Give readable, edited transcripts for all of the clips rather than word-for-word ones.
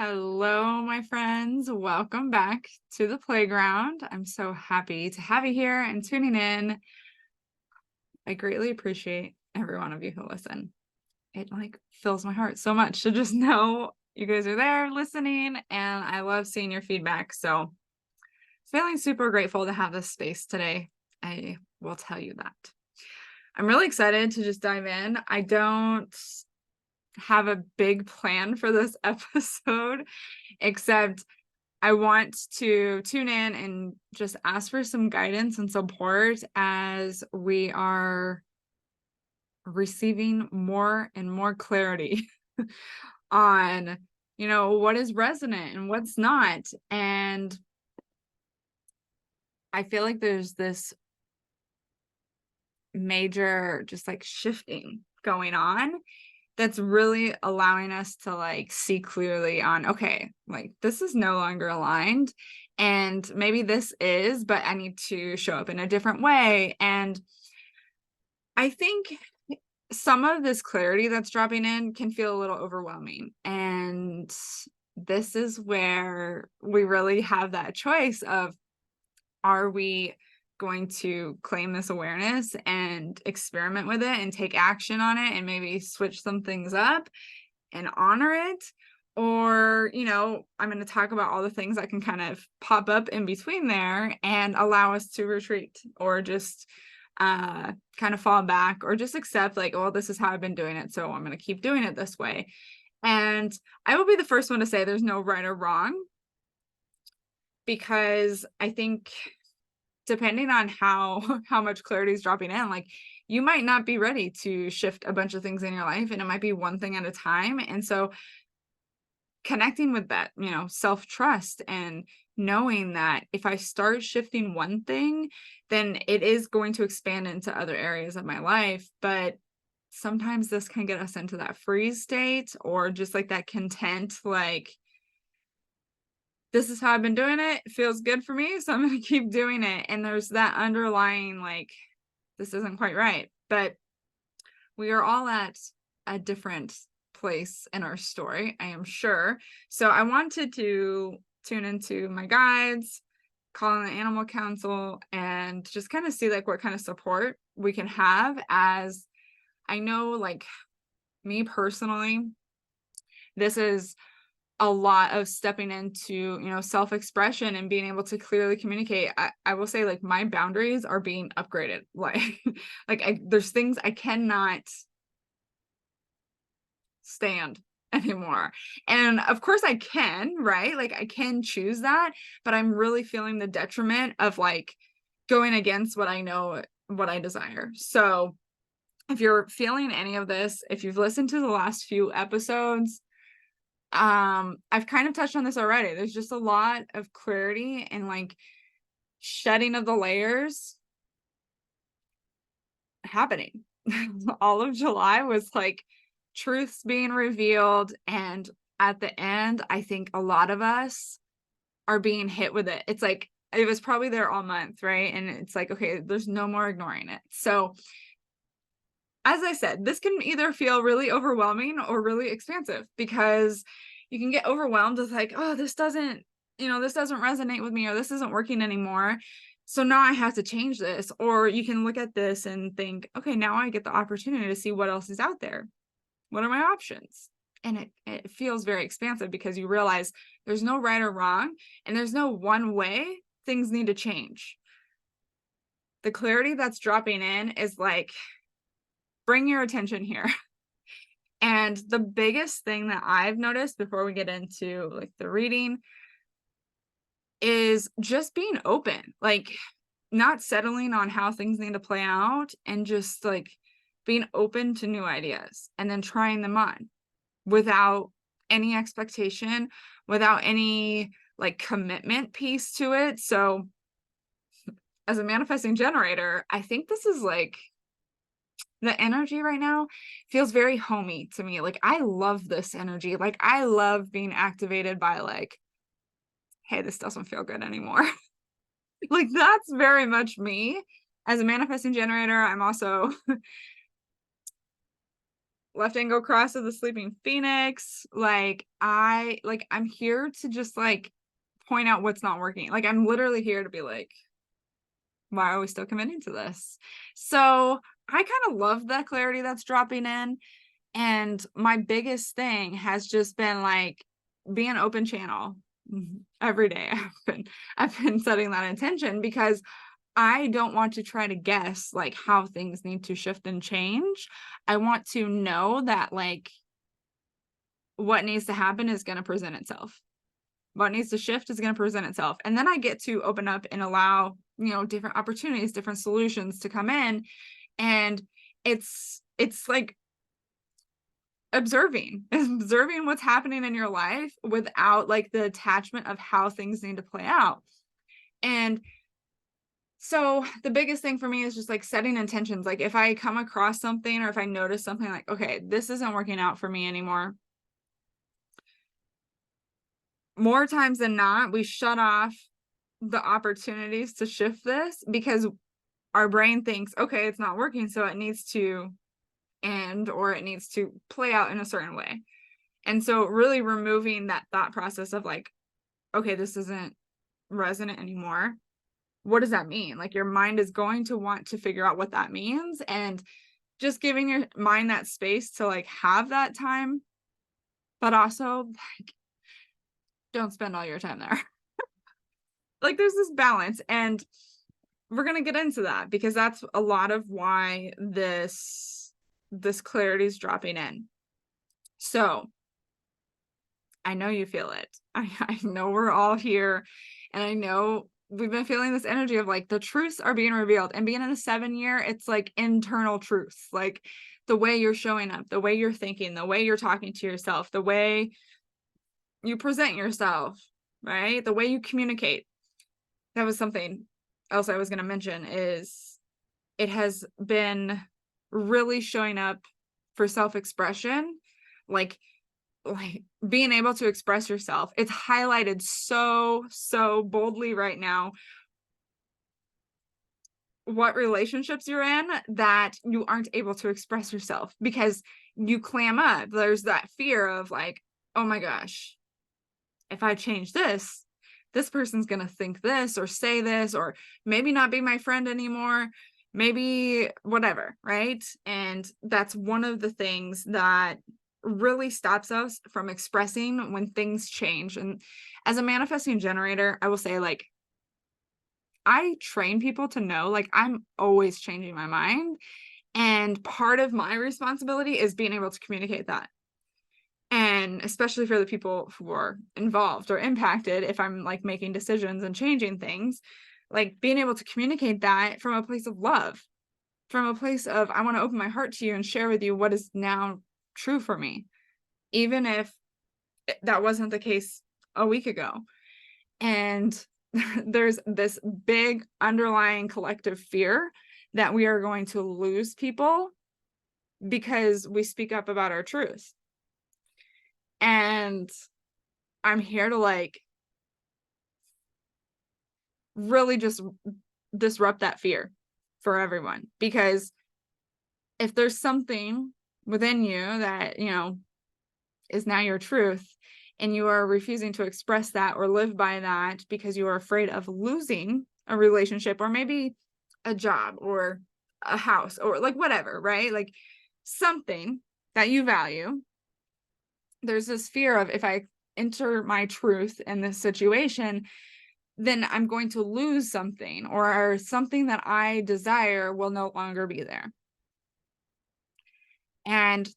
Hello, my friends. Welcome back to the playground. I'm so happy to have you here and tuning in. I greatly appreciate every one of you who listen. It fills my heart so much to just know you guys are there listening, and I love seeing your feedback. So, feeling super grateful to have this space today. I will tell you that. I'm really excited to just dive in. I don't have a big plan for this episode, except I want to tune in and just ask for some guidance and support as we are receiving more and more clarity on, what is resonant and what's not. And I feel like there's this major just shifting going on that's really allowing us to see clearly on, okay, this is no longer aligned, and maybe this is, but I need to show up in a different way. And I think some of this clarity that's dropping in can feel a little overwhelming, and this is where we really have that choice of, are we going to claim this awareness and experiment with it and take action on it and maybe switch some things up and honor it? Or, I'm going to talk about all the things that can kind of pop up in between there and allow us to retreat or just kind of fall back or just accept well, this is how I've been doing it, so I'm going to keep doing it this way. And I will be the first one to say there's no right or wrong, because I think depending on how much clarity is dropping in, you might not be ready to shift a bunch of things in your life, and it might be one thing at a time. And so connecting with that, self-trust, and knowing that if I start shifting one thing, then it is going to expand into other areas of my life. But sometimes this can get us into that freeze state, or just that content, this is how I've been doing it. It feels good for me, so I'm going to keep doing it. And there's that underlying, this isn't quite right. But we are all at a different place in our story, I am sure. So I wanted to tune into my guides, call in the animal council, and just kind of see what kind of support we can have. As I know, me personally, this is a lot of stepping into, self-expression and being able to clearly communicate. I will say my boundaries are being upgraded. There's things I cannot stand anymore. And of course I can, right? I can choose that, but I'm really feeling the detriment of going against what I know, what I desire. So if you're feeling any of this, if you've listened to the last few episodes, I've kind of touched on this already. There's just a lot of clarity and shedding of the layers happening. All of July was truths being revealed, and at the end, I think a lot of us are being hit with it. It's it was probably there all month, right? And it's okay, there's no more ignoring it. So as I said, this can either feel really overwhelming or really expansive, because you can get overwhelmed with oh, this doesn't resonate with me, or this isn't working anymore, so now I have to change this. Or you can look at this and think, okay, now I get the opportunity to see what else is out there. What are my options? And it feels very expansive, because you realize there's no right or wrong, and there's no one way things need to change. The clarity that's dropping in is bring your attention here. And the biggest thing that I've noticed before we get into the reading is just being open, not settling on how things need to play out, and just being open to new ideas and then trying them on without any expectation, without any commitment piece to it. So as a manifesting generator, I think this is the energy right now feels very homey to me. I love this energy. I love being activated by hey, this doesn't feel good anymore. That's very much me. As a manifesting generator, I'm also left angle cross of the sleeping phoenix. I'm here to just like point out what's not working. Like I'm literally here to be like, why are we still committing to this? So I kind of love the clarity that's dropping in. And my biggest thing has just been like being an open channel every day. I've been setting that intention because I don't want to try to guess like how things need to shift and change. I want to know that like what needs to happen is going to present itself. What needs to shift is going to present itself. And then I get to open up and allow, different opportunities, different solutions to come in. And it's like observing what's happening in your life without like the attachment of how things need to play out. And so the biggest thing for me is just like setting intentions. Like if I come across something or if I notice something like, okay, this isn't working out for me anymore. More times than not, we shut off the opportunities to shift this because our brain thinks, okay, it's not working, so it needs to end or it needs to play out in a certain way. And so really removing that thought process of like, okay, this isn't resonant anymore. What does that mean? Like your mind is going to want to figure out what that means, and just giving your mind that space to like have that time, but also like don't spend all your time there. Like there's this balance, and we're going to get into that because that's a lot of why this clarity is dropping in. So I know you feel it. I know we're all here, and I know we've been feeling this energy of like the truths are being revealed, and being in a 7-year, it's like internal truths, like the way you're showing up, the way you're thinking, the way you're talking to yourself, the way you present yourself, right? The way you communicate. That was something else I was going to mention is it has been really showing up for self-expression, like being able to express yourself. It's highlighted so boldly right now what relationships you're in that you aren't able to express yourself because you clam up. There's that fear of like, oh my gosh, if I change this person's going to think this or say this, or maybe not be my friend anymore, maybe whatever, right? And that's one of the things that really stops us from expressing when things change. And as a manifesting generator, I will say like, I train people to know, like I'm always changing my mind. And part of my responsibility is being able to communicate that. And especially for the people who are involved or impacted, if I'm like making decisions and changing things, like being able to communicate that from a place of love, from a place of, I want to open my heart to you and share with you what is now true for me, even if that wasn't the case a week ago. And there's this big underlying collective fear that we are going to lose people because we speak up about our truth. And I'm here to like really just disrupt that fear for everyone, because if there's something within you that, is now your truth, and you are refusing to express that or live by that because you are afraid of losing a relationship or maybe a job or a house or like whatever, right? Like something that you value, there's this fear of if I enter my truth in this situation, then I'm going to lose something, or something that I desire will no longer be there. And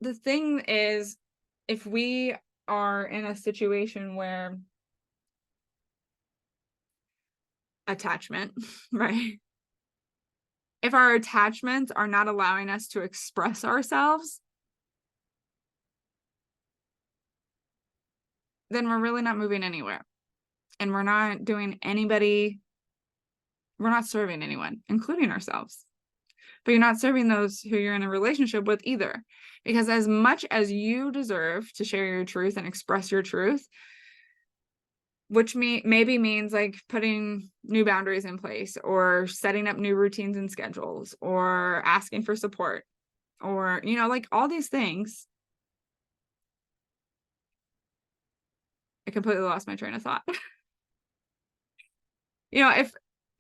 the thing is, if we are in a situation where attachment, right? If our attachments are not allowing us to express ourselves, then we're really not moving anywhere. And we're not serving anyone, including ourselves. But you're not serving those who you're in a relationship with either. Because as much as you deserve to share your truth and express your truth, which maybe means like putting new boundaries in place or setting up new routines and schedules or asking for support, or, like all these things. I completely lost my train of thought.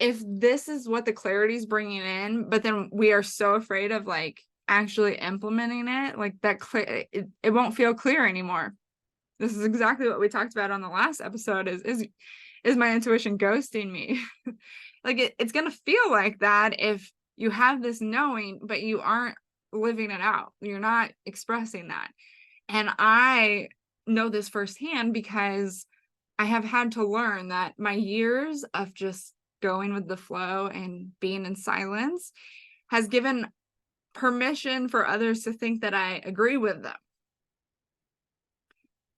If this is what the clarity is bringing in, but then we are so afraid of like actually implementing it, like that it won't feel clear anymore. This is exactly what we talked about on the last episode is my intuition ghosting me. Like it's going to feel like that if you have this knowing, but you aren't living it out. You're not expressing that. And I know this firsthand because I have had to learn that my years of just going with the flow and being in silence has given permission for others to think that I agree with them.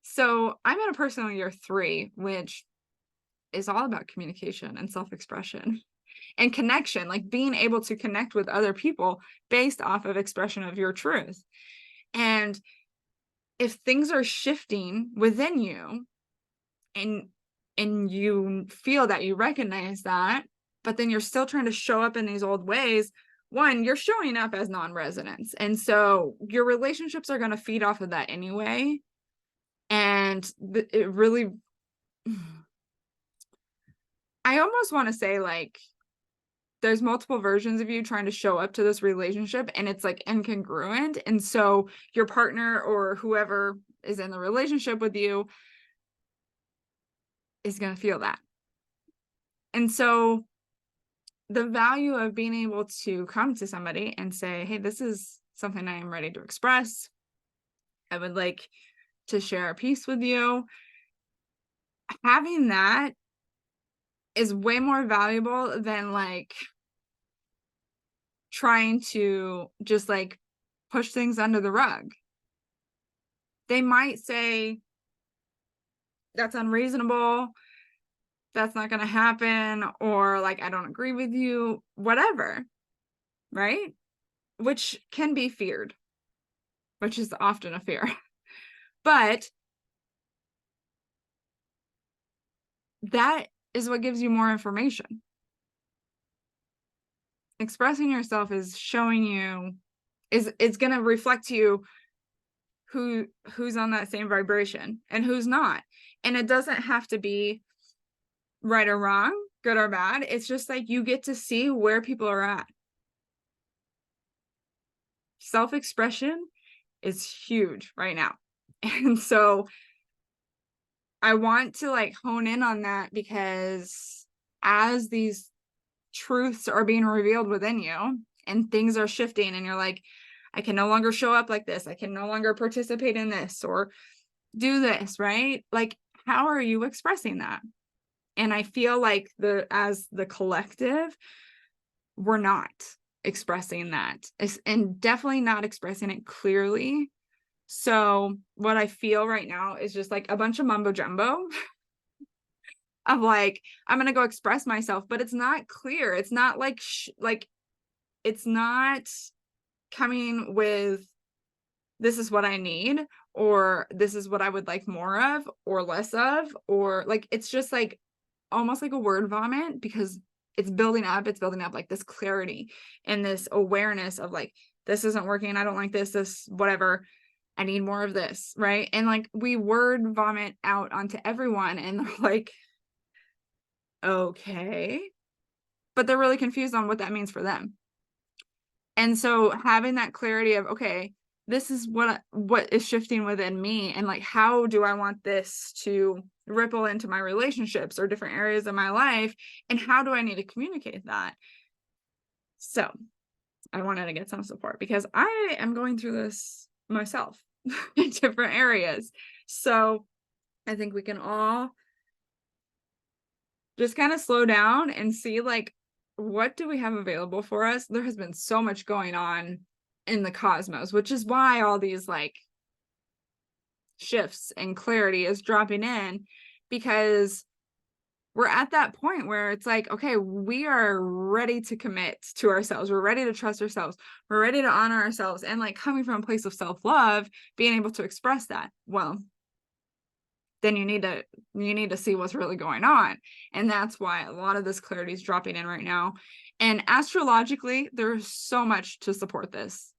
So I'm in a personal year 3, which is all about communication and self-expression and connection, like being able to connect with other people based off of expression of your truth. And if things are shifting within you and you feel that, you recognize that, but then you're still trying to show up in these old ways, one, you're showing up as non-residents. And so your relationships are going to feed off of that anyway. And it really, I almost want to say like, there's multiple versions of you trying to show up to this relationship and it's like incongruent. And so your partner or whoever is in the relationship with you is going to feel that. And so the value of being able to come to somebody and say, hey, this is something I am ready to express. I would like to share a piece with you. Having that is way more valuable than like trying to just like push things under the rug. They might say, that's unreasonable, that's not going to happen, or like, I don't agree with you, whatever, right? Which can be feared, which is often a fear. But that is what gives you more information. Expressing yourself is showing you, it's going to reflect to you who's on that same vibration and who's not. And it doesn't have to be right or wrong, good or bad. It's just like you get to see where people are at. Self-expression is huge right now. And so I want to like hone in on that, because as these truths are being revealed within you and things are shifting and you're like, I can no longer show up like this, I can no longer participate in this or do this, right? Like, how are you expressing that? And I feel like as the collective, we're not expressing that, and definitely not expressing it clearly. So what I feel right now is just like a bunch of mumbo jumbo of like, I'm going to go express myself, but it's not clear. It's not like, it's not coming with, this is what I need, or this is what I would like more of or less of, or like, it's just like almost like a word vomit, because it's building up like this clarity and this awareness of like, this isn't working, I don't like this whatever, I need more of this, right? And like we word vomit out onto everyone and they're like, okay, but they're really confused on what that means for them. And so having that clarity of, okay, this is what is shifting within me, and like, how do I want this to ripple into my relationships or different areas of my life, and how do I need to communicate that? So I wanted to get some support because I am going through this myself in different areas. So I think we can all just kind of slow down and see like, what do we have available for us? There has been so much going on in the cosmos, which is why all these like shifts and clarity is dropping in, because we're at that point where it's like, okay, we are ready to commit to ourselves. We're ready to trust ourselves. We're ready to honor ourselves. And like coming from a place of self-love, being able to express that. Well, then you need to see what's really going on. And that's why a lot of this clarity is dropping in right now. And astrologically, there's so much to support this.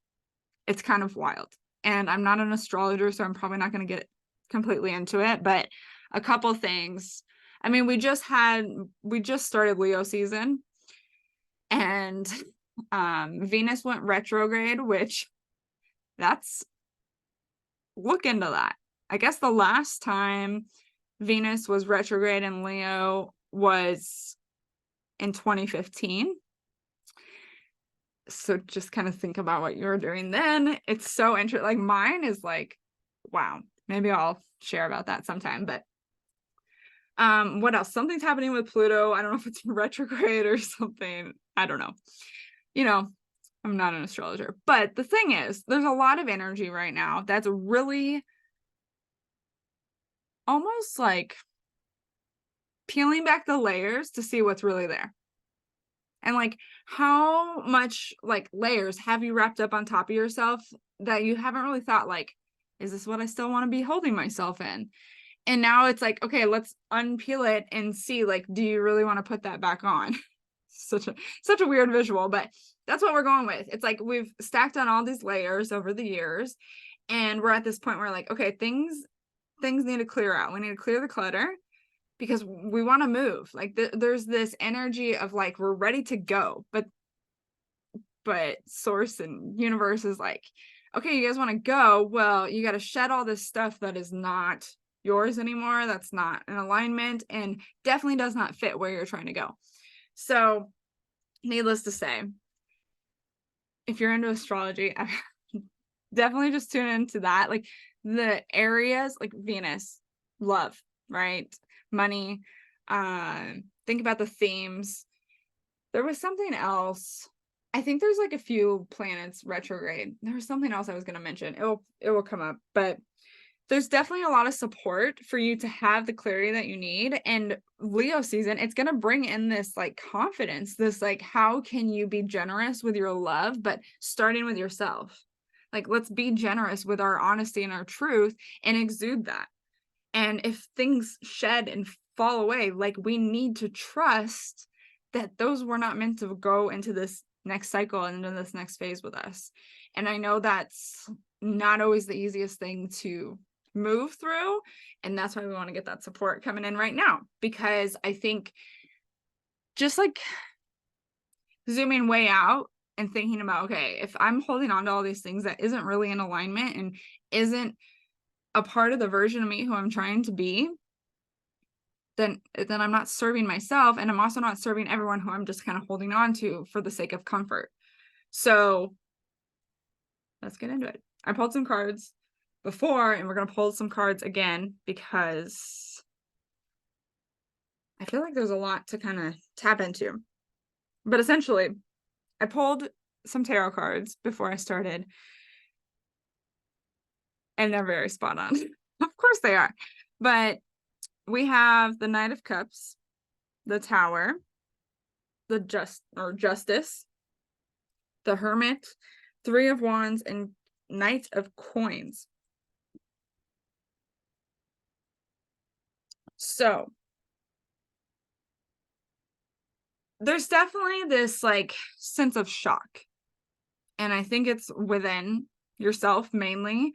It's kind of wild. And I'm not an astrologer, so I'm probably not going to get completely into it, but a couple things. I mean, we just started Leo season, and Venus went retrograde, which that's look into that. I guess the last time Venus was retrograde in Leo was in 2015. So just kind of think about what you were doing then. It's so interesting. Like mine is like, wow, maybe I'll share about that sometime. But what else? Something's happening with Pluto. I don't know if it's retrograde or something. I don't know. You know, I'm not an astrologer. But the thing is, there's a lot of energy right now that's really almost like peeling back the layers to see what's really there. And like, how much like layers have you wrapped up on top of yourself that you haven't really thought, like, is this what I still want to be holding myself in? And now it's like, okay, let's unpeel it and see, like, do you really want to put that back on? such a weird visual, but that's what we're going with. It's like we've stacked on all these layers over the years, and we're at this point where like, okay, things need to clear out. We need to clear the clutter because we want to move. Like there's this energy of like we're ready to go, but source and universe is like, okay, you guys want to go, well, you got to shed all this stuff that is not yours anymore, that's not in alignment, and definitely does not fit where you're trying to go. So needless to say, if you're into astrology, definitely just tune into that. Like the areas like Venus, love, right? Money. Think about the themes. There was something else. I think there's like a few planets retrograde. There was something else I was going to mention. It will come up, but there's definitely a lot of support for you to have the clarity that you need. And Leo season, it's going to bring in this like confidence, this like, how can you be generous with your love, but starting with yourself? Like, let's be generous with our honesty and our truth and exude that. And if things shed and fall away, like we need to trust that those were not meant to go into this next cycle and into this next phase with us. And I know that's not always the easiest thing to move through. And that's why we want to get that support coming in right now, because I think just like zooming way out and thinking about, okay, if I'm holding on to all these things that isn't really in alignment and isn't a part of the version of me who I'm trying to be, then I'm not serving myself, and I'm also not serving everyone who I'm just kind of holding on to for the sake of comfort. So let's get into it. I pulled some cards before, and we're going to pull some cards again because I feel like there's a lot to kind of tap into. But essentially, I pulled some tarot cards before I started, and they're very spot on. Of course they are. But we have the Knight of Cups, the Tower, the Justice, the Hermit, Three of Wands, and Knight of Coins. So there's definitely this like sense of shock. And I think it's within yourself mainly.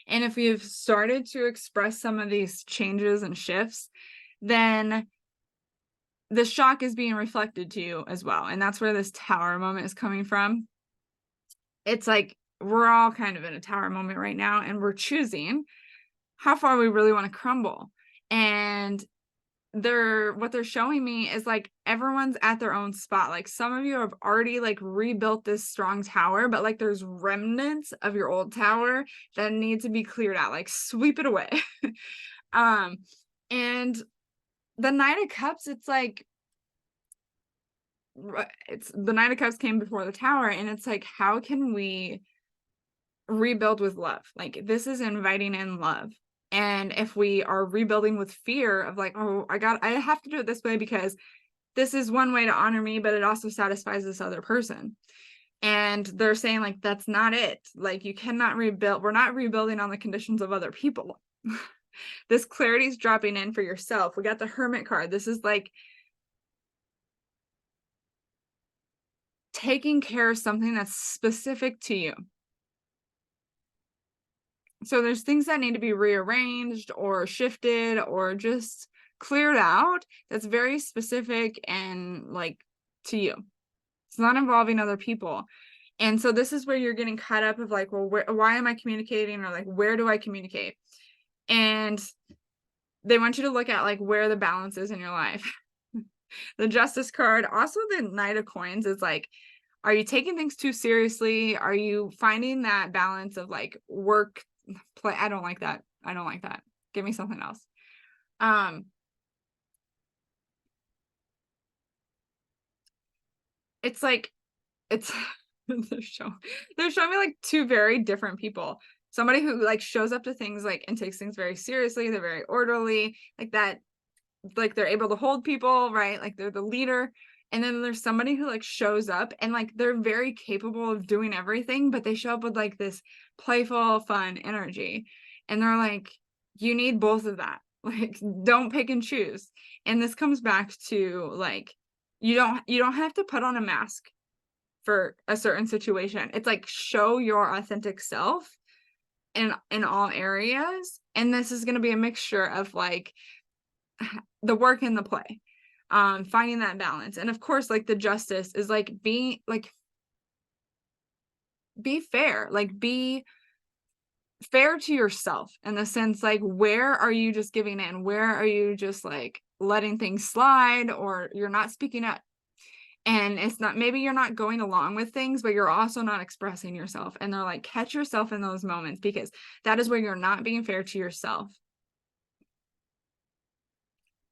And if you've started to express some of these changes and shifts, then the shock is being reflected to you as well. And that's where this Tower moment is coming from. It's like we're all kind of in a Tower moment right now, and we're choosing how far we really want to crumble. And what they're showing me is like everyone's at their own spot. Like some of you have already like rebuilt this strong tower, but like there's remnants of your old tower that need to be cleared out, like sweep it away. And the Knight of Cups, it's like it's the Knight of Cups came before the Tower, and it's like, how can we rebuild with love? Like this is inviting in love. And if we are rebuilding with fear of like, oh, I have to do it this way because this is one way to honor me, but it also satisfies this other person. And they're saying like, that's not it. Like you cannot rebuild. We're not rebuilding on the conditions of other people. This clarity is dropping in for yourself. We got the Hermit card. This is like taking care of something that's specific to you. So there's things that need to be rearranged or shifted or just cleared out that's very specific and like to you. It's not involving other people. And so this is where you're getting caught up of like, well, why am I communicating? Or like, where do I communicate? And they want you to look at like where the balance is in your life. The Justice card, also the Knight of Coins is like, are you taking things too seriously? Are you finding that balance of like work, play? I don't like that. I don't like that. Give me something else. It's like, it's they're showing me like two very different people. Somebody who like shows up to things like and takes things very seriously. They're very orderly, like that, like they're able to hold people, right? Like they're the leader. And then there's somebody who like shows up and like they're very capable of doing everything, but they show up with like this playful, fun energy. And they're like, you need both of that. Like, don't pick and choose. And this comes back to like, you don't have to put on a mask for a certain situation. It's like, show your authentic self in all areas. And this is going to be a mixture of like the work and the play, finding that balance. And of course, like the Justice is like being like, be fair, like be fair to yourself in the sense like, where are you just giving in? Where are you just like letting things slide, or you're not speaking up? And it's not, maybe you're not going along with things, but you're also not expressing yourself. And they're like, catch yourself in those moments, because that is where you're not being fair to yourself.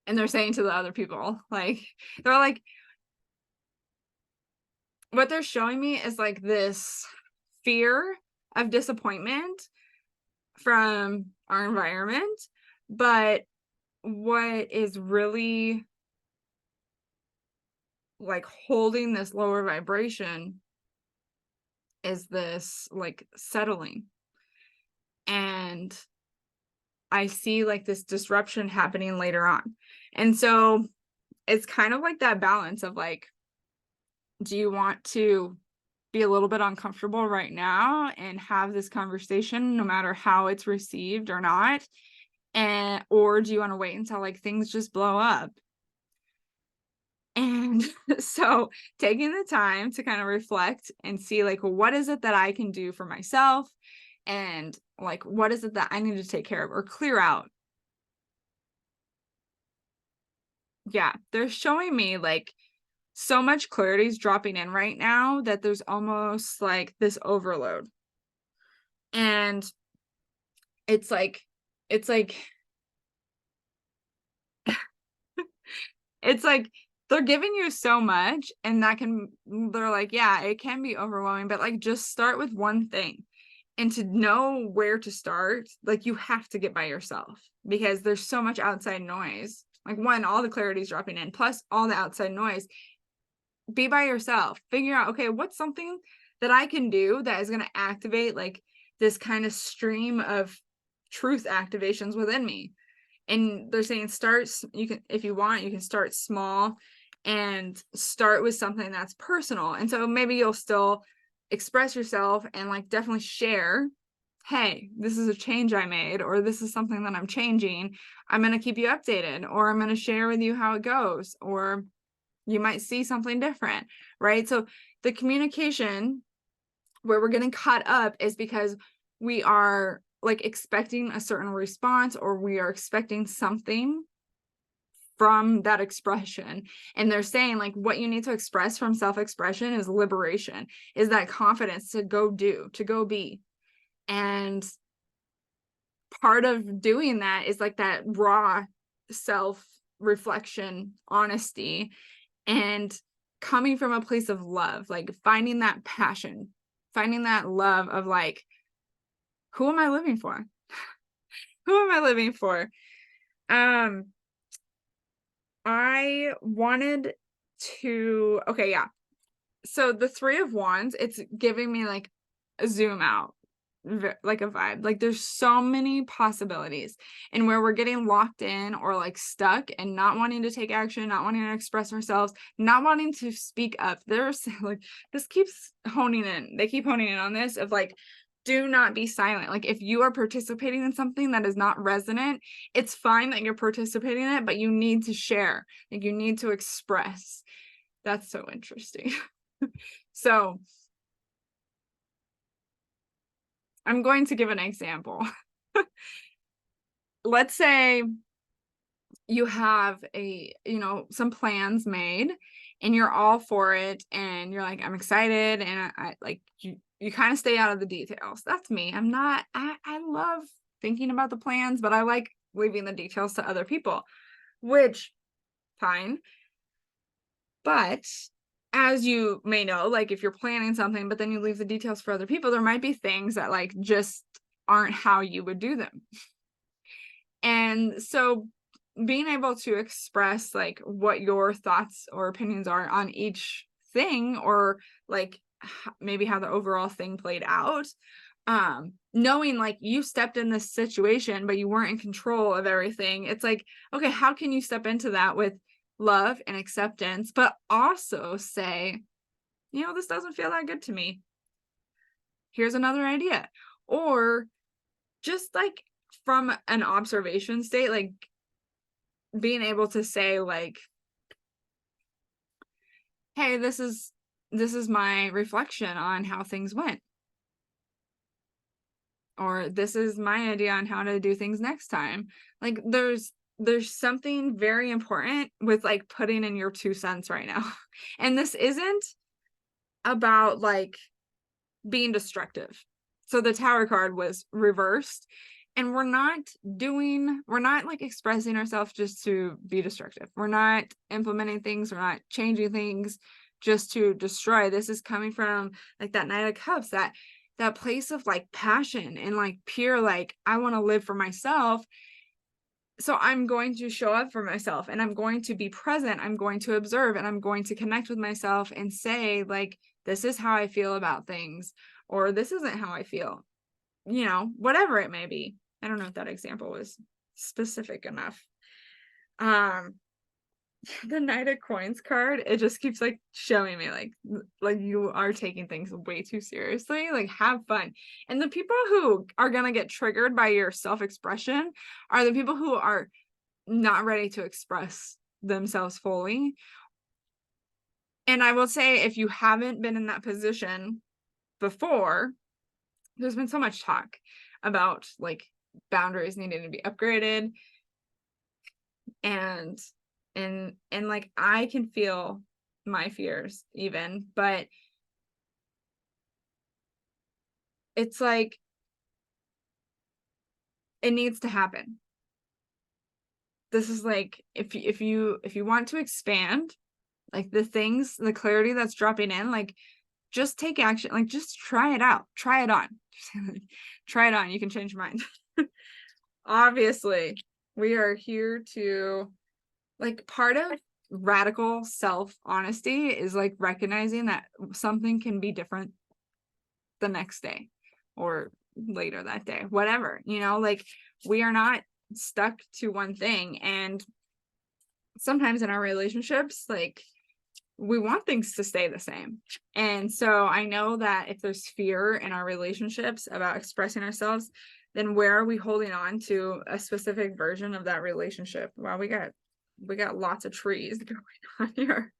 And they're saying to the other people, like, they're like, what they're showing me is like this fear of disappointment from our environment. But what is really like holding this lower vibration is this like settling. And I see like this disruption happening later on. And so it's kind of like that balance of like, do you want to be a little bit uncomfortable right now and have this conversation no matter how it's received or not? And or do you want to wait until like things just blow up? And so taking the time to kind of reflect and see like, well, what is it that I can do for myself? And like, what is it that I need to take care of or clear out? Yeah, they're showing me like so much clarity is dropping in right now that there's almost like this overload. And it's like, it's like, it's like they're giving you so much, and they're like, yeah, it can be overwhelming, but like just start with one thing. And to know where to start, like you have to get by yourself, because there's so much outside noise. Like one, all the clarity is dropping in, plus all the outside noise. Be by yourself, figure out, okay, what's something that I can do that is going to activate like this kind of stream of truth activations within me. And they're saying you can, if you want, you can start small and start with something that's personal. And so maybe you'll still express yourself and like definitely share, hey, this is a change I made, or this is something that I'm changing. I'm going to keep you updated, or I'm going to share with you how it goes, or you might see something different, right? So the communication where we're getting caught up is because we are like expecting a certain response, or we are expecting something from that expression. And they're saying like what you need to express from self-expression is liberation, is that confidence to go do, to go be. And part of doing that is like that raw self-reflection, honesty, and coming from a place of love, like finding that passion, finding that love of like, who am I living for? Who am I living for? I wanted to, okay, yeah. So the Three of Wands, it's giving me like a zoom out, like a vibe. Like there's so many possibilities, and where we're getting locked in or like stuck and not wanting to take action, not wanting to express ourselves, not wanting to speak up. There's like, this keeps honing in. They keep honing in on this of like, do not be silent. Like, if you are participating in something that is not resonant, it's fine that you're participating in it, but you need to share. Like, you need to express. That's so interesting. So I'm going to give an example. Let's say you have some plans made and you're all for it and you're like, I'm excited, and I like you kind of stay out of the details. That's me. I love thinking about the plans, but I like leaving the details to other people, which fine. But as you may know, like, if you're planning something but then you leave the details for other people, there might be things that like just aren't how you would do them. And so being able to express like what your thoughts or opinions are on each thing, or like maybe how the overall thing played out, knowing like you stepped in this situation but you weren't in control of everything. It's like, okay, how can you step into that with love and acceptance, but also say, this doesn't feel that good to me, here's another idea. Or just like from an observation state, like being able to say like, hey, this is my reflection on how things went, or this is my idea on how to do things next time. Like, there's something very important with like putting in your 2 cents right now. And this isn't about like being destructive. So the Tower card was reversed, and we're not like expressing ourselves just to be destructive. We're not implementing things, we're not changing things just to destroy. This is coming from like that Knight of Cups, that place of like passion and like pure, like, I want to live for myself. So I'm going to show up for myself, and I'm going to be present, I'm going to observe, and I'm going to connect with myself and say like, this is how I feel about things, or this isn't how I feel, whatever it may be. I don't know if that example was specific enough. The Knight of Coins card, it just keeps like showing me like you are taking things way too seriously. Like, have fun. And the people who are gonna get triggered by your self-expression are the people who are not ready to express themselves fully. And I will say, if you haven't been in that position before, there's been so much talk about like boundaries needing to be upgraded, and like I can feel my fears even, but it's like it needs to happen. This is like, if you want to expand, like the clarity that's dropping in, like, just take action. Like, just try it out, try it on. Try it on, you can change your mind. Obviously we are here to, like, part of radical self-honesty is like recognizing that something can be different the next day or later that day, whatever, like, we are not stuck to one thing. And sometimes in our relationships, like, we want things to stay the same. And so I know that if there's fear in our relationships about expressing ourselves, then where are we holding on to a specific version of that relationship? Wow, we got lots of trees going on here.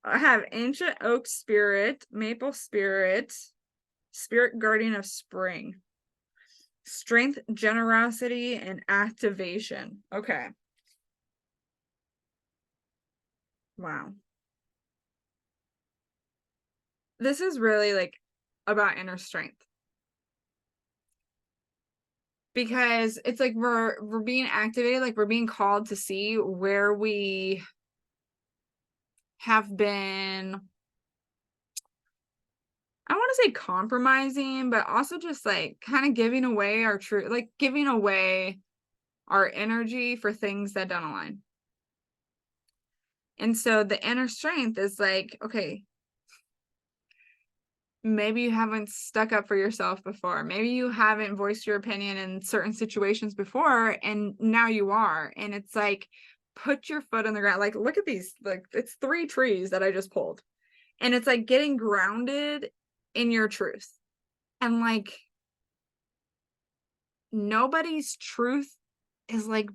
I have ancient oak spirit, maple spirit, spirit guardian of spring, strength, generosity, and activation. Okay. Wow. This is really like about inner strength, because it's like we're being activated, like we're being called to see where we have been, I want to say compromising, but also just like kind of giving away our truth, like giving away our energy for things that don't align. And so the inner strength is like, okay, maybe you haven't stuck up for yourself before. Maybe you haven't voiced your opinion in certain situations before, and now you are. And it's like, put your foot on the ground. Like, look at these, like, it's 3 trees that I just pulled. And it's like getting grounded in your truth. And like nobody's truth is like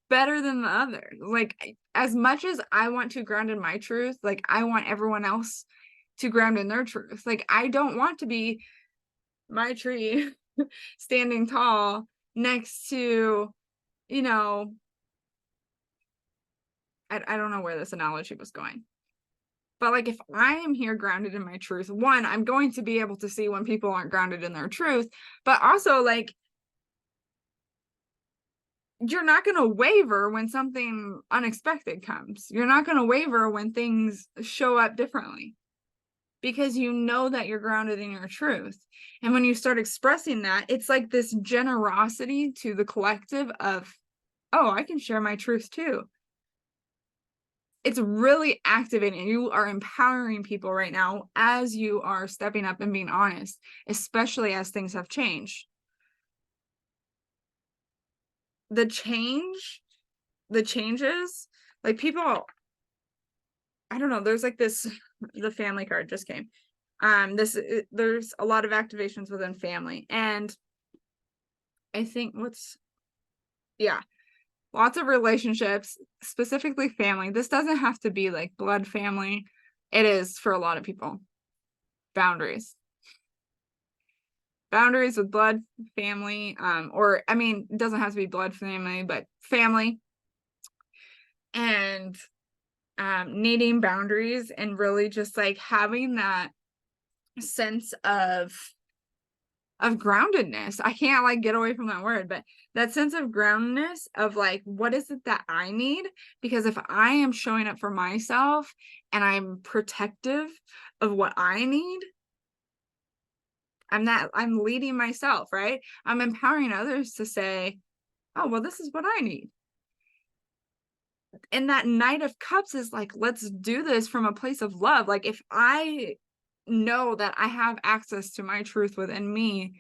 better than the other. Like as much as I want to ground in my truth, like I want everyone else to ground in their truth. Like I don't want to be my tree standing tall next to, you know, I don't know where this analogy was going. But like if I am here grounded in my truth, one, I'm going to be able to see when people aren't grounded in their truth, but also like you're not going to waver when something unexpected comes. You're not going to waver when things show up differently because you know that you're grounded in your truth. And when you start expressing that, it's like this generosity to the collective of, oh, I can share my truth too. It's really activating. You are empowering people right now as you are stepping up and being honest, especially as things have changed. The changes, like people, I don't know, there's like this, the family card just came. There's a lot of activations within family. And I think lots of relationships, specifically family. This doesn't have to be like blood family. It is for a lot of people. Boundaries with blood family, or I mean, it doesn't have to be blood family, but family. And needing boundaries and really just like having that sense of groundedness. I can't like get away from that word, but that sense of groundedness of like, what is it that I need? Because if I am showing up for myself and I'm protective of what I need, I'm leading myself, right? I'm empowering others to say, oh, well, this is what I need. And that Knight of Cups is like, let's do this from a place of love. Like if I know that I have access to my truth within me,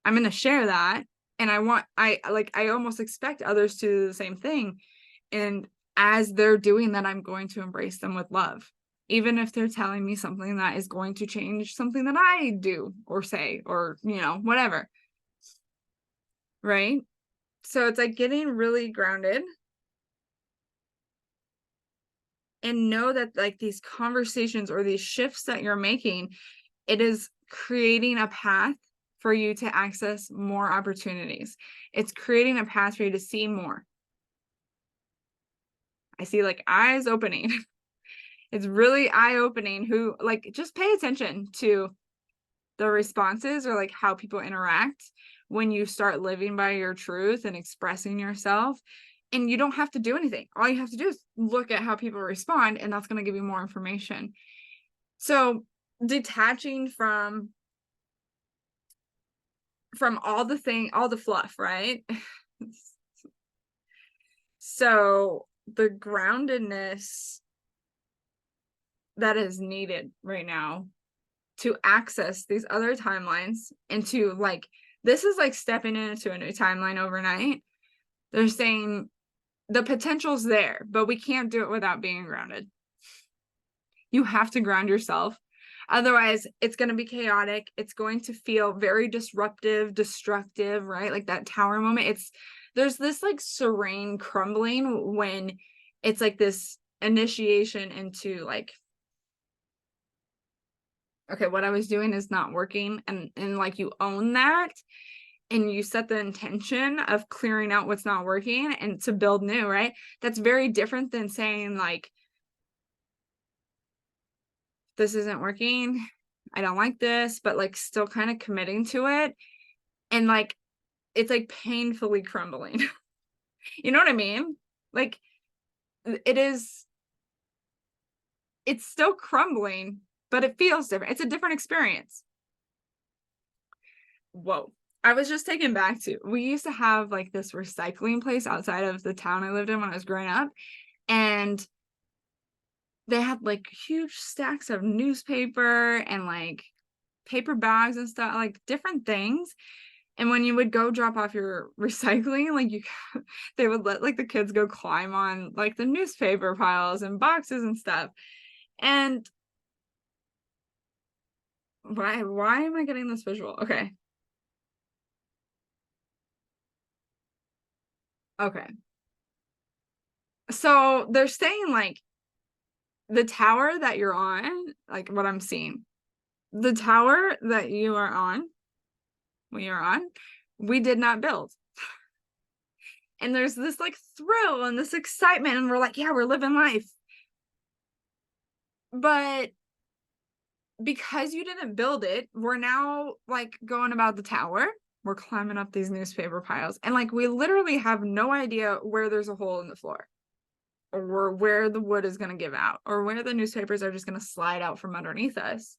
I'm going to share that. And I almost expect others to do the same thing. And as they're doing that, I'm going to embrace them with love, even if they're telling me something that is going to change something that I do or say, or, whatever. Right. So it's like getting really grounded and know that like these conversations or these shifts that you're making, it is creating a path for you to access more opportunities. It's creating a path for you to see more. I see like eyes opening. It's really eye-opening who like just pay attention to the responses or like how people interact when you start living by your truth and expressing yourself. And you don't have to do anything. All you have to do is look at how people respond, and that's going to give you more information. So detaching from all the fluff, right? So the groundedness that is needed right now to access these other timelines and to like, this is like stepping into a new timeline overnight. They're saying the potential's there, but we can't do it without being grounded. You have to ground yourself. Otherwise, it's going to be chaotic. It's going to feel very disruptive, destructive, right? Like that tower moment. There's this like serene crumbling when it's like this initiation into like, okay, what I was doing is not working. And like you own that and you set the intention of clearing out what's not working and to build new, right? That's very different than saying like, this isn't working. I don't like this, but like still kind of committing to it. And like, it's like painfully crumbling. You know what I mean? Like it's still crumbling, but it feels different. It's a different experience. Whoa. I was just taken back to, we used to have like this recycling place outside of the town I lived in when I was growing up. And they had like huge stacks of newspaper and like paper bags and stuff, like different things. And when you would go drop off your recycling, like they would let like the kids go climb on like the newspaper piles and boxes and stuff. And Why am I getting this visual? Okay. Okay. So they're saying like the tower that you're on, like what I'm seeing, the tower that you are on, we are on, we did not build. And there's this like thrill and this excitement, and we're like, yeah, we're living life. But because you didn't build it, we're now like going about the tower. We're climbing up these newspaper piles, and like we literally have no idea where there's a hole in the floor, or where the wood is going to give out, or where the newspapers are just going to slide out from underneath us.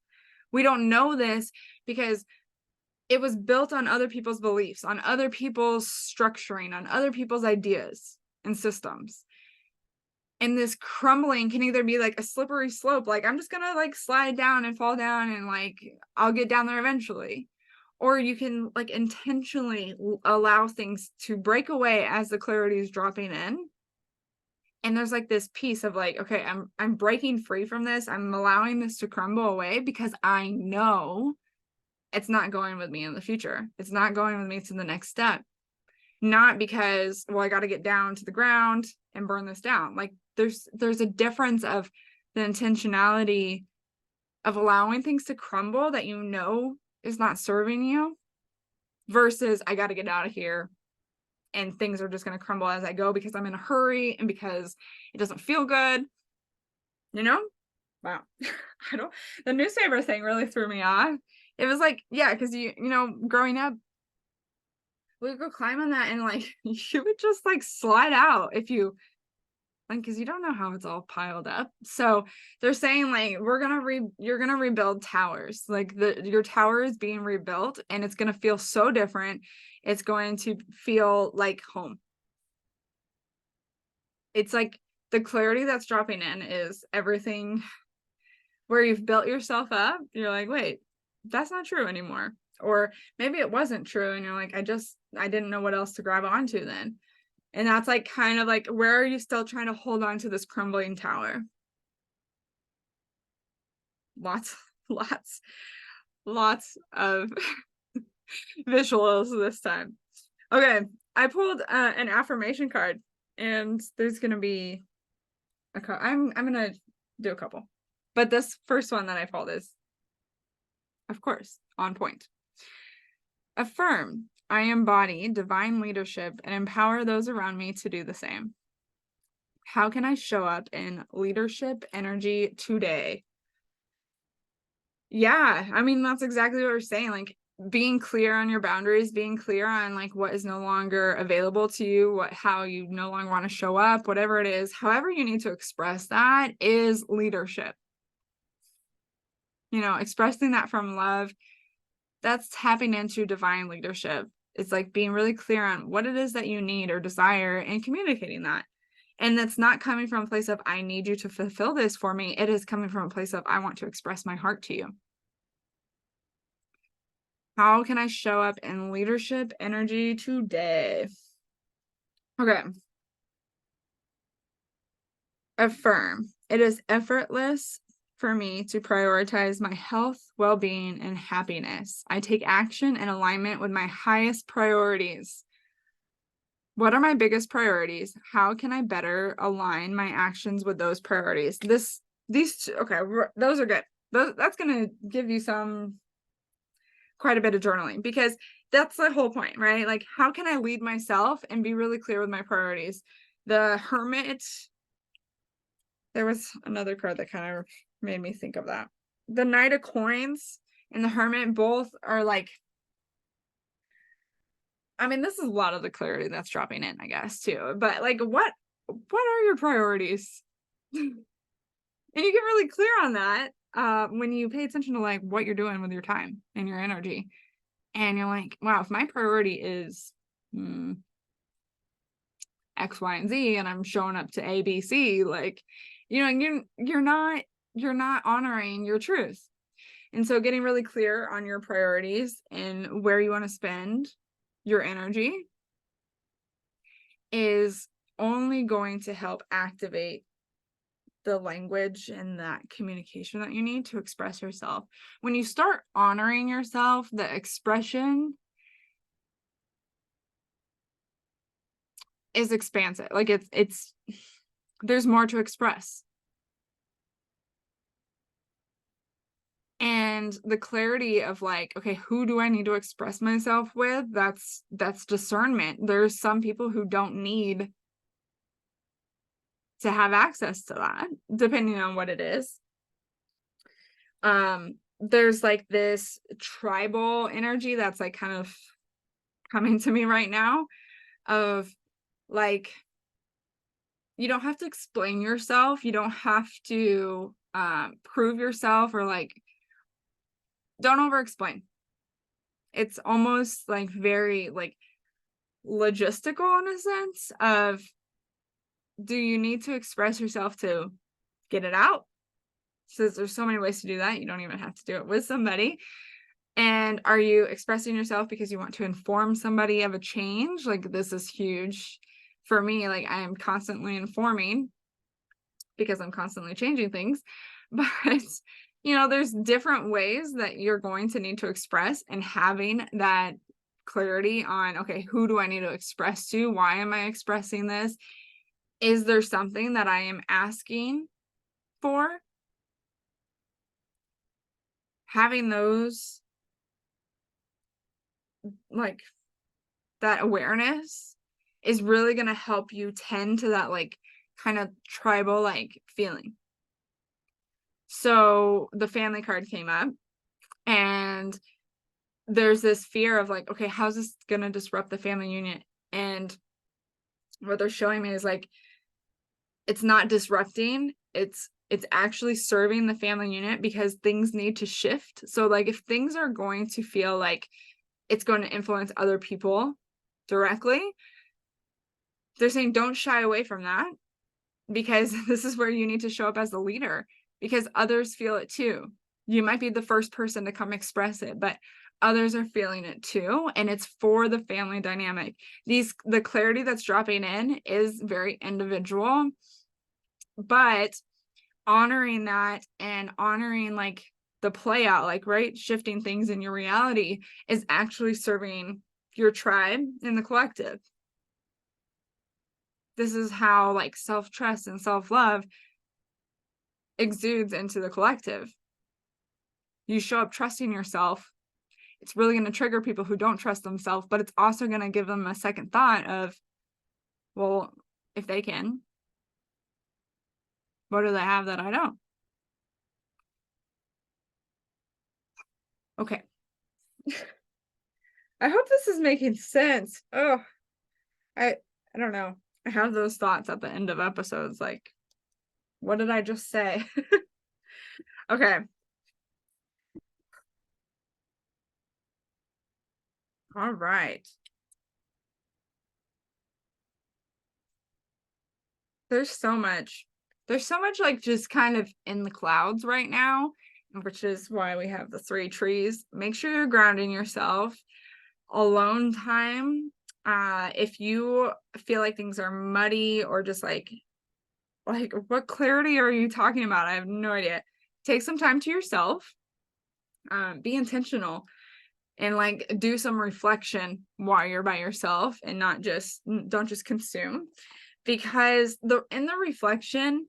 We don't know this because it was built on other people's beliefs, on other people's structuring, on other people's ideas and systems. And this crumbling can either be like a slippery slope, like I'm just gonna like slide down and fall down and like I'll get down there eventually. Or you can like intentionally allow things to break away as the clarity is dropping in. And there's like this piece of like, okay, I'm breaking free from this. I'm allowing this to crumble away because I know it's not going with me in the future. It's not going with me to the next step. Not because, well, I got to get down to the ground and burn this down. Like there's a difference of the intentionality of allowing things to crumble that you know is not serving you versus I got to get out of here and things are just going to crumble as I go because I'm in a hurry and because it doesn't feel good. You know? Wow. I don't, the newspaper thing really threw me off. It was like, yeah, because you know, growing up, we would go climb on that and like you would just like slide out if you like, because you don't know how it's all piled up. So they're saying like you're gonna rebuild towers. Like your tower is being rebuilt and it's gonna feel so different. It's going to feel like home. It's like the clarity that's dropping in is everything where you've built yourself up. You're like, wait, that's not true anymore. Or maybe it wasn't true and you're like, I didn't know what else to grab onto then. And that's like kind of like, where are you still trying to hold on to this crumbling tower? Lots, lots, lots of visuals this time. Okay, I pulled an affirmation card, and there's gonna be I'm gonna do a couple, but this first one that I pulled is, of course, on point. Affirm. I embody divine leadership and empower those around me to do the same. How can I show up in leadership energy today? Yeah, I mean, that's exactly what we're saying. Like being clear on your boundaries, being clear on like what is no longer available to you, how you no longer want to show up, whatever it is, however you need to express that is leadership. You know, expressing that from love, that's tapping into divine leadership. It's like being really clear on what it is that you need or desire and communicating that. And that's not coming from a place of, I need you to fulfill this for me. It is coming from a place of, I want to express my heart to you. How can I show up in leadership energy today? Okay. Affirm. It is effortless for me to prioritize my health, well-being, and happiness. I take action in alignment with my highest priorities. What are my biggest priorities? How can I better align my actions with those priorities? Okay, those are good. That's going to give you quite a bit of journaling, because that's the whole point, right? Like, how can I lead myself and be really clear with my priorities? The Hermit, there was another card that kind of made me think of that. The Knight of Coins and the Hermit both are like, I mean, this is a lot of the clarity that's dropping in, I guess, too. But like, what are your priorities? And you get really clear on that when you pay attention to like what you're doing with your time and your energy. And you're like, wow, if my priority is X, Y, and Z, and I'm showing up to A, B, C, like, you know, you're not honoring your truth. And so getting really clear on your priorities and where you want to spend your energy is only going to help activate the language and that communication that you need to express yourself. When you start honoring yourself, the expression is expansive. Like it's there's more to express. And the clarity of like, okay, who do I need to express myself with? That's discernment. There's some people who don't need to have access to that, depending on what it is. There's like this tribal energy that's like kind of coming to me right now of like, you don't have to explain yourself. You don't have to prove yourself, or like, don't over explain. It's almost like very like logistical in a sense of, do you need to express yourself to get it out? So there's so many ways to do that. You don't even have to do it with somebody. And are you expressing yourself because you want to inform somebody of a change? Like, this is huge for me. Like, I am constantly informing because I'm constantly changing things. But, there's different ways that you're going to need to express, and having that clarity on, okay, who do I need to express to? Why am I expressing this? Is there something that I am asking for? Having those, like, that awareness is really going to help you tend to that, like, kind of tribal, like, feeling. So the family card came up, and there's this fear of like, okay, how's this going to disrupt the family unit? And what they're showing me is like, it's not disrupting, it's actually serving the family unit, because things need to shift. So like, if things are going to feel like it's going to influence other people directly, they're saying don't shy away from that, because this is where you need to show up as a leader, because others feel it too. You might be the first person to come express it, but others are feeling it too, and it's for the family dynamic. The clarity that's dropping in is very individual, but honoring that and honoring like the play out, like, right, shifting things in your reality is actually serving your tribe in the collective. This is how like self-trust and self-love exudes into the collective. You show up trusting yourself, it's really going to trigger people who don't trust themselves, but it's also going to give them a second thought of, well, if they can, what do they have that I don't? Okay. I hope this is making sense. Oh, I don't know. I have those thoughts at the end of episodes, like, what did I just say? Okay. All right. There's so much. There's so much like just kind of in the clouds right now, which is why we have the 3 trees. Make sure you're grounding yourself. Alone time. If you feel like things are muddy, or just like what clarity are you talking about? I have no idea. Take some time to yourself. Be intentional, and like do some reflection while you're by yourself, and don't just consume, because in the reflection,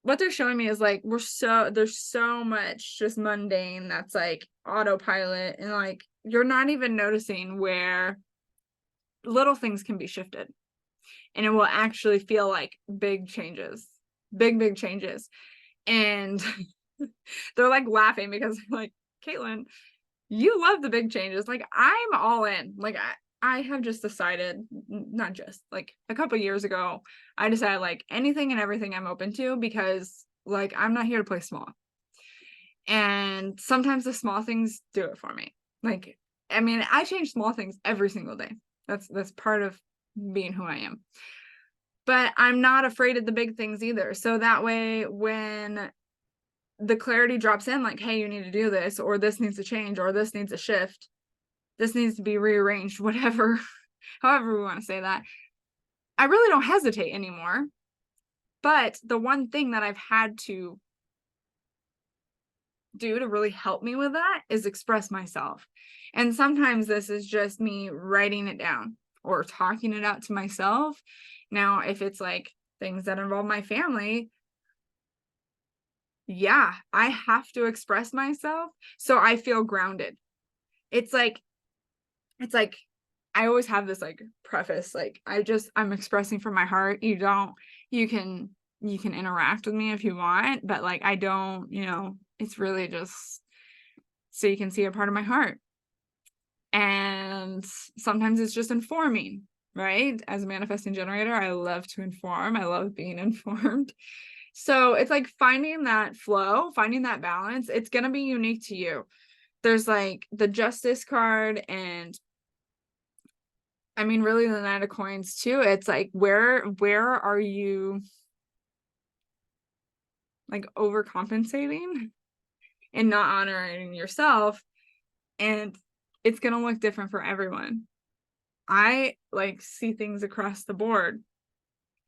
what they're showing me is like, there's so much just mundane that's like autopilot, and like you're not even noticing where little things can be shifted, and it will actually feel like big changes, big changes. And they're like laughing because they're like, Caitlin, you love the big changes. Like, I'm all in. Like, I have just decided, not just like a couple years ago, I decided like anything and everything I'm open to, because like, I'm not here to play small. And sometimes the small things do it for me. Like, I mean, I change small things every single day. That's part of being who I am. But I'm not afraid of the big things either. So that way, when the clarity drops in, like, hey, you need to do this, or this needs to change, or this needs a shift, this needs to be rearranged, whatever, however we want to say that, I really don't hesitate anymore. But the one thing that I've had to do to really help me with that is express myself. And sometimes this is just me writing it down or talking it out to myself. Now, if it's like things that involve my family, yeah, I have to express myself so I feel grounded. It's like it's like I always have this like preface, like I'm expressing from my heart. You can you can interact with me if you want, but like I don't, it's really just so you can see a part of my heart. And sometimes it's just informing, right? As a manifesting generator, I love to inform. I love being informed. So it's like finding that flow, finding that balance. It's going to be unique to you. There's like the justice card, and I mean, really the Knight of Coins too. It's like, where are you like overcompensating and not honoring yourself? And it's going to look different for everyone. I like see things across the board.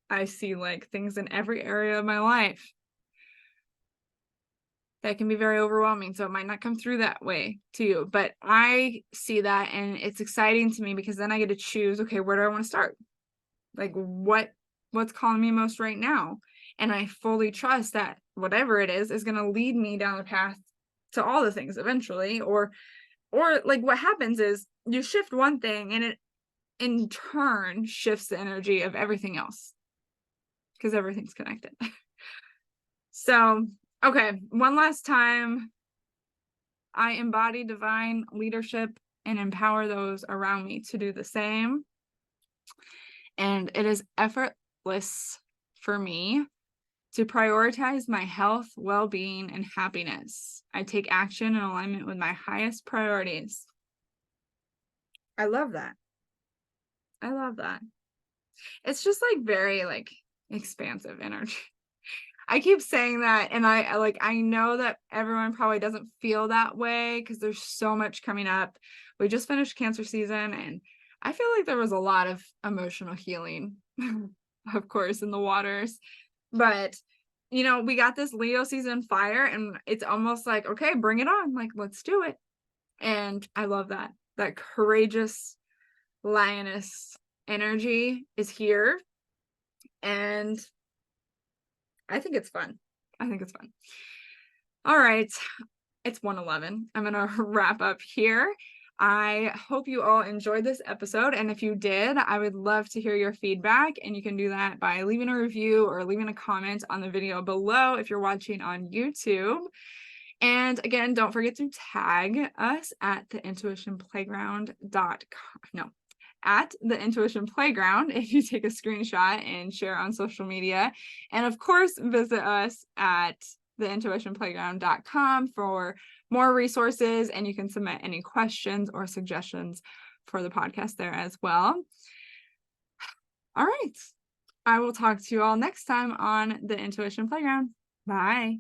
I see like things in every area of my life that can be very overwhelming. So it might not come through that way to you, but I see that, and it's exciting to me because then I get to choose, okay, where do I want to start? Like what's calling me most right now? And I fully trust that whatever it is going to lead me down the path to all the things eventually. Or like what happens is you shift one thing and it in turn shifts the energy of everything else because everything's connected. So, okay, one last time. I embody divine leadership and empower those around me to do the same. And it is effortless for me to prioritize my health, well-being, and happiness. I take action in alignment with my highest priorities. I love that. I love that. It's just like very like expansive energy. I keep saying that, and I know that everyone probably doesn't feel that way because there's so much coming up. We just finished Cancer season, and I feel like there was a lot of emotional healing, of course, in the waters. But we got this Leo season fire, and it's almost like, okay, bring it on. Like, let's do it. And I love that. That courageous lioness energy is here. And I think it's fun. I think it's fun. All right. It's 1:11. I'm going to wrap up here. I hope you all enjoyed this episode. And if you did, I would love to hear your feedback. And you can do that by leaving a review or leaving a comment on the video below if you're watching on YouTube. And again, don't forget to tag us at at the Intuition Playground if you take a screenshot and share on social media. And of course, visit us at theintuitionplayground.com for more resources, and you can submit any questions or suggestions for the podcast there as well. All right. I will talk to you all next time on the Intuition Playground. Bye.